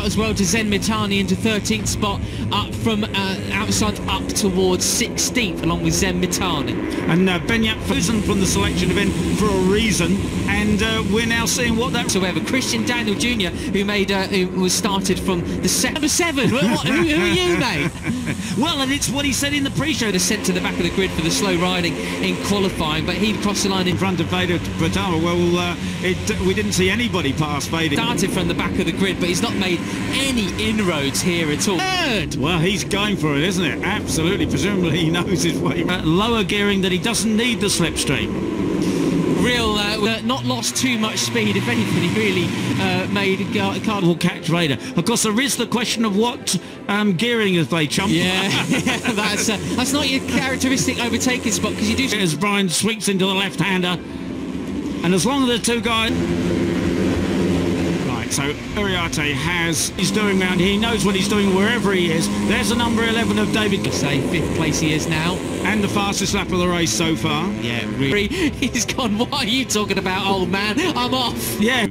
as well to Zen Mitani into 13th spot, up from outside up towards 16th, along with Zen Mitani. And Benyat Fusen from the selection event for a reason, and we're now seeing what that... So we have a Christian Daniel Jr. who was started from the number 7. Who are you, mate? Well, and it's what he said in the pre-show. They're sent to the back of the grid for the slow riding in qualifying, but he crossed the line in front of Veda Ega. Well, we didn't see anybody pass Veda. Started from the back of the grid, but he's not made any inroads here at all. Third! Well, he's going for it, isn't it? Absolutely. Presumably he knows his way. Lower gearing that he doesn't need the slipstream. Real, not lost too much speed. If anything, he really made a card. Will catch Veda. Of course, there is the question of what gearing as they jump. Yeah, that's not your characteristic overtaking spot, because you do. As Brian sweeps into the left-hander, and as long as the two guys. Right, so Uriarte he's doing round here. He knows what he's doing wherever he is. There's the number 11 of David. Say 5th place he is now. And the fastest lap of the race so far. Yeah, really. He's gone, what are you talking about, old man? I'm off. Yeah.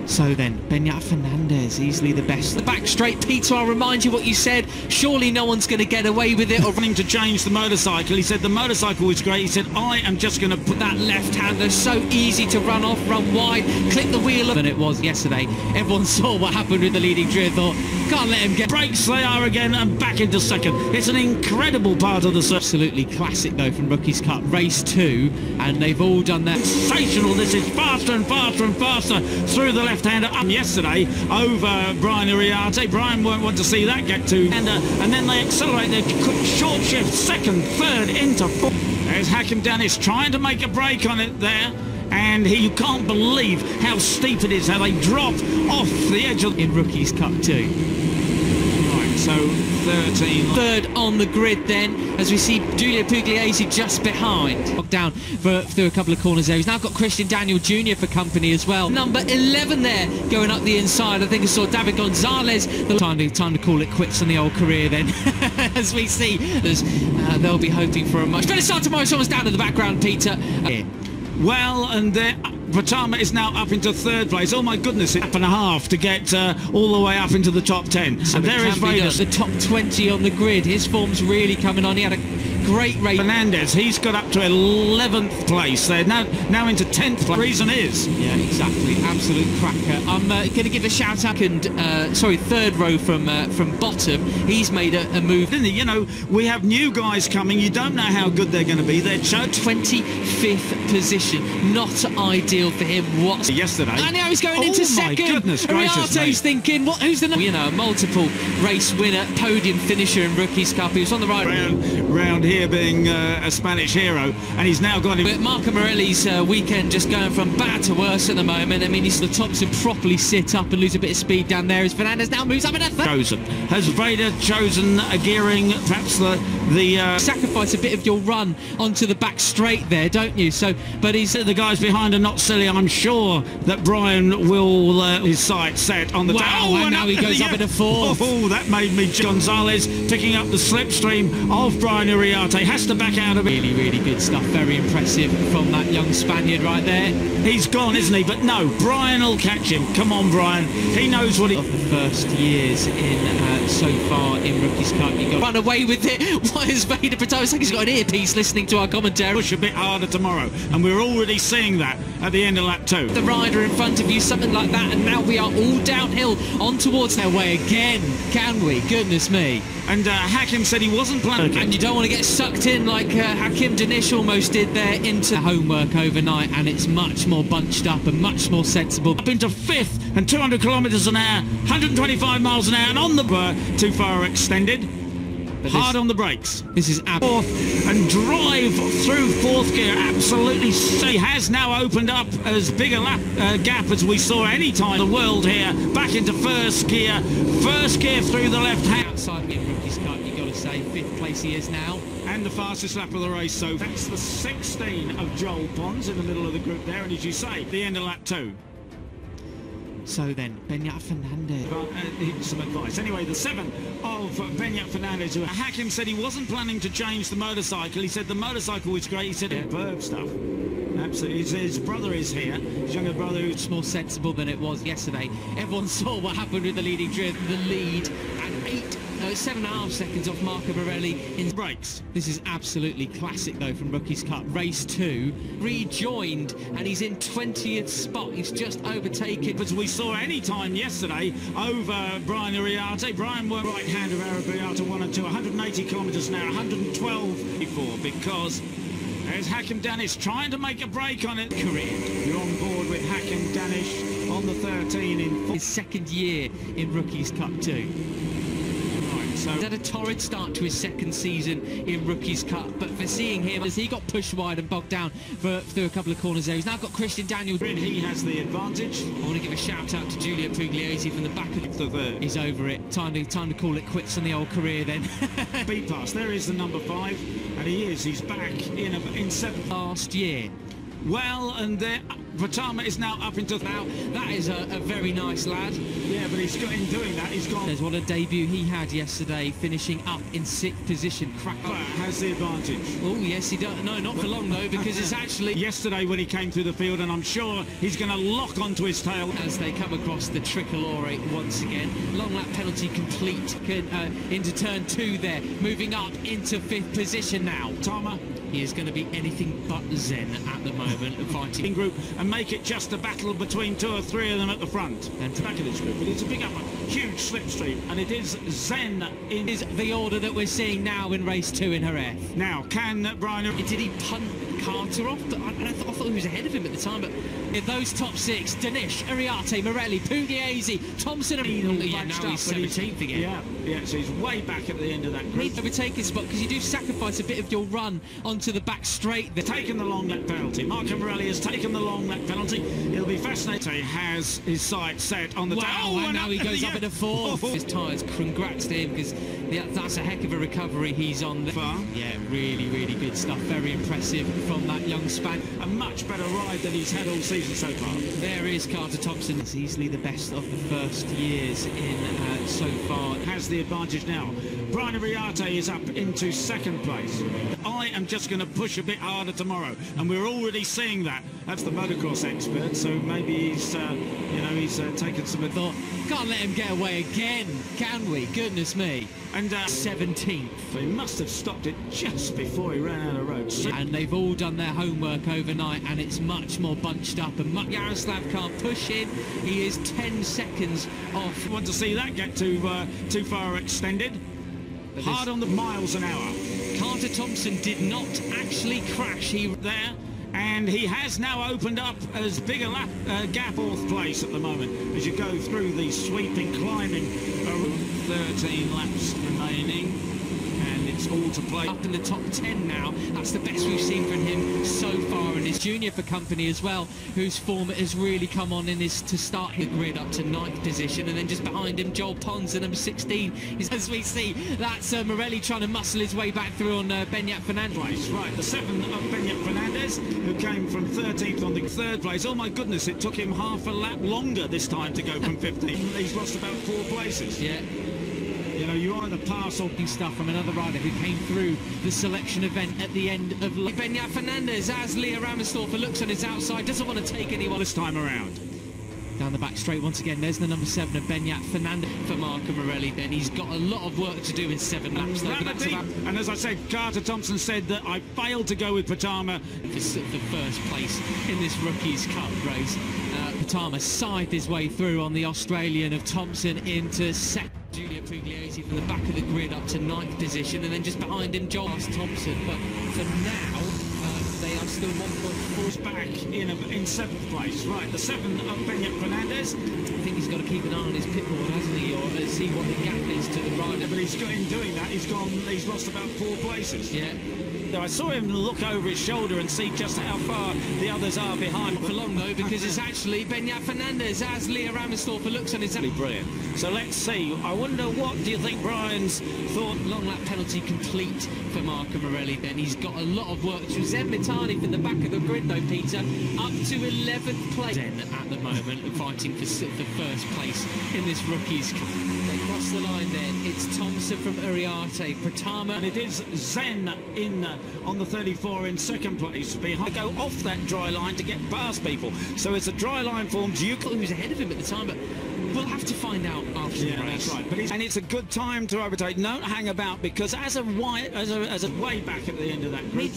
So then, Benyat Fernandez, easily the best. The back straight, Peter, I'll remind you what you said. Surely no one's going to get away with it. Or running to change the motorcycle. He said the motorcycle was great. He said, I am just going to put that left-hander. So easy to run off, run wide, click the wheel than it was yesterday. Everyone saw what happened with the leading trio. Thought, can't let him get... Brakes they are again, and back into second. It's an incredible part of the circuit. Absolutely classic, though, from Rookies Cup. Race 2, and they've all done that. Sensational. This is faster and faster and faster through the left-hander. Yesterday over Brian Uriarte. Brian won't want to see that get to, and then they accelerate their short shift, second, third, into fourth. There's Hakim Danis trying to make a break on it there, and you can't believe how steep it is, how they drop off the edge of... In Rookies Cup 2. So 13. Third on the grid then, as we see Giulio Pugliese just behind. Locked down through a couple of corners there. He's now got Christian Daniel Jr. for company as well. Number 11 there, going up the inside. I think I saw David Gonzalez. Time to call it quits on the old career then. As we see, they'll be hoping for a much better start tomorrow. Someone's down in the background, Peter. Well, and Vatama is now up into 3rd place. Oh my goodness, it's a half to get all the way up into the top 10. So and there is Veda. The top 20 on the grid. His form's really coming on. He had a great race. Fernandez, he's got up to 11th place. They're now into 10th place. The reason is... Yeah, exactly. Absolute cracker. I'm going to give a shout out and 3rd row from bottom. He's made a move. Didn't he? You know, we have new guys coming. You don't know how good they're going to be. They're 25th position. Not ideal for him whatsoever. Yesterday. And now he's going into second. Oh my goodness gracious, Uriarte's thinking, who's the... You know, multiple race winner, podium finisher in Rookies Cup. He was on the right round here being a Spanish hero, and he's now got him. But Marco Morelli's weekend just going from bad to worse at the moment. I mean, he's the top to properly sit up and lose a bit of speed down there as Fernandez now moves up in a third. Has Veda chosen a gearing, perhaps the sacrifice a bit of your run onto the back straight there, don't you? So, but he's the guys behind are not silly. I'm sure that Brian will his sights set on the and now he goes up in a 4th. Oh, that made me... Gonzalez picking up the slipstream of Brian Uriarte. Has to back out of it. Really, really good stuff. Very impressive from that young Spaniard right there. He's gone, isn't he? But no, Brian will catch him. Come on, Brian. He knows what he... Of the first years in so far in Rookies Cup. You got run away with it. Why is Veda Ega? It's like he's got an earpiece listening to our commentary. Push a bit harder tomorrow, and we're already seeing that at the end of lap 2. The rider in front of you, something like that, and now we are all downhill on towards their way again. Can we? Goodness me. And Hakim said he wasn't planning. And you don't want to get sucked in like Hakim Danish almost did there into homework overnight, and it's much more bunched up and much more sensible. Up into 5th and 200 kilometres an hour, 125 miles an hour, and on the too far extended. But hard on the brakes. This is 4th and drive through 4th gear. Absolutely. He has now opened up as big a gap as we saw any time in the world here. Back into 1st gear. 1st gear through the left hand. Outside me in Rookies Cup, you got to say 5th place he is now. And the fastest lap of the race. So that's the 16 of Joel Pons in the middle of the group there. And as you say, the end of lap 2. So then, Benyat Fernandez. Some advice. Anyway, the 7 of Benyat Fernandez. Hakim said he wasn't planning to change the motorcycle. He said the motorcycle was great. He said, Burb stuff. Absolutely. His brother is here. His younger brother, who's more sensible than it was yesterday. Everyone saw what happened with the leading drift. The lead at 7.5 seconds off Marco Morelli in brakes. This is absolutely classic though from Rookies Cup. Race 2, rejoined, and he's in 20th spot. He's just overtaken. As we saw any time yesterday over Brian Uriarte. Brian were right-hander Uriarte 1 and 2, 180 kilometres an hour, 112 before, because there's Hakim Danish trying to make a break on it. Career. You're on board with Hakim Danish on the 13 in his second year in Rookies Cup 2. So he's had a torrid start to his second season in Rookies Cup, but for seeing him as he got pushed wide and bogged down through a couple of corners there, he's now got Christian Daniel. He has the advantage. I want to give a shout out to Giulio Pugliese from the back of the third. He's over it. Time to call it quits on the old career then. Beat pass. There is the number 5, and he is. He's back in 7th. Last year. Well, and Vatama is now up into... Now, that is a very nice lad. Yeah, but he's got in doing that, he's gone... There's what a debut he had yesterday, finishing up in 6th position. Crack up. Has the advantage. Oh, yes, he does. No, not for long, though, because it's actually... Yesterday when he came through the field, and I'm sure he's going to lock onto his tail. As they come across the Tricolore once again. Long lap penalty complete into turn 2 there. Moving up into 5th position now. Tama. He is going to be anything but zen at the moment, fighting group, and make it just a battle between 2 or 3 of them at the front and back of this group. But it's a big up, a huge slipstream, and it is zen in is the order that we're seeing now in race 2 in her F. Now, can Brian... Did he punt Carter off? I thought he was ahead of him at the time, but in those top 6, Danish, Uriarte, Morelli, Pugliese, Thompson, and now he's 17th again. Yeah, so he's way back at the end of that group. Need to overtake his spot, because you do sacrifice a bit of your run onto the back straight. Taken the long lap penalty. Marco Morelli has taken the long lap penalty. It'll be fascinating. He has his sights set on the tail. And now he goes up in a 4th. His tyres, congrats to him, because that's a heck of a recovery he's on. Yeah, really, really good stuff. Very impressive from that young Span. A much better ride than he's had all season so far. There is Carter Thompson. It's easily the best of the first years in so far. Has the advantage now. Brian Uriarte is up into 2nd place. I am just going to push a bit harder tomorrow, and we're already seeing that. That's the motocross expert, so maybe he's, he's taken some thought. Can't let him get away again, can we? Goodness me. And 17th. So he must have stopped it just before he ran out of road. And they've all done their homework overnight, and it's much more bunched up. And Yaroslav can't push in. He is 10 seconds off. Want to see that get too far extended? Hard on the miles an hour. Carter Thompson did not actually crash. He there. And he has now opened up as big a gap 4th place at the moment as you go through the sweeping, climbing 13 laps remaining, and it's all to play. Up in the top 10 now. That's the best we've seen from him so far, and his junior for company as well, whose form has really come on in is to start the grid up to 9th position, and then just behind him Joel Pons at number 16 is, as we see, that's Morelli trying to muscle his way back through on Benyat Fernandez. Right, the 7 of Benyat Fernandez, who came from 13th on the 3rd place. Oh my goodness, it took him half a lap longer this time to go from 15th. He's lost about 4 places. Yeah. You know, you are the parcel stuff from another rider who came through the selection event at the end of Benyat Fernandez, as Leah Ramesdorfer looks on his outside, doesn't want to take anyone this time around. Down the back straight once again, there's the number 7 of Benyat Fernandez for Marco Morelli. Then he's got a lot of work to do in 7 laps. And as I said, Carter Thompson said that I failed to go with Patama for the first place in this Rookies Cup race. Patama scythed his way through on the Australian of Thompson into 2nd. Giulio Pugliese from the back of the grid up to 9th position, and then just behind him Joel Thompson. But for now, they are still 1.4 back in 7th place. Right, the 7 of Benyat Fernandez. I think he's got to keep an eye on his pit board, hasn't he, or see what the gap is to the rider. But he's got in doing that. He's lost about 4 places. Yeah. Now, I saw him look over his shoulder and see just how far the others are behind. For long though, because it's actually Benyat Fernandez as Leah Ramesdorfer looks on his... Brilliant. So let's see. I wonder, what do you think Brian's thought? Long lap penalty complete for Marco Morelli then. He's got a lot of work to Zen Mitani from the back of the grid though, Peter, up to 11th place. Zen at the moment fighting for the first place in this Rookies Cup. across the line then. It's Thompson from Uriarte, Pratama. And it is Zen in on the 34 in second place. Behind, go off that dry line to get past people. So it's a dry line formed. He was ahead of him at the time, but we'll have to find out after the race. That's right. But and it's a good time to overtake. Don't hang about, because as a way back at the end of that group.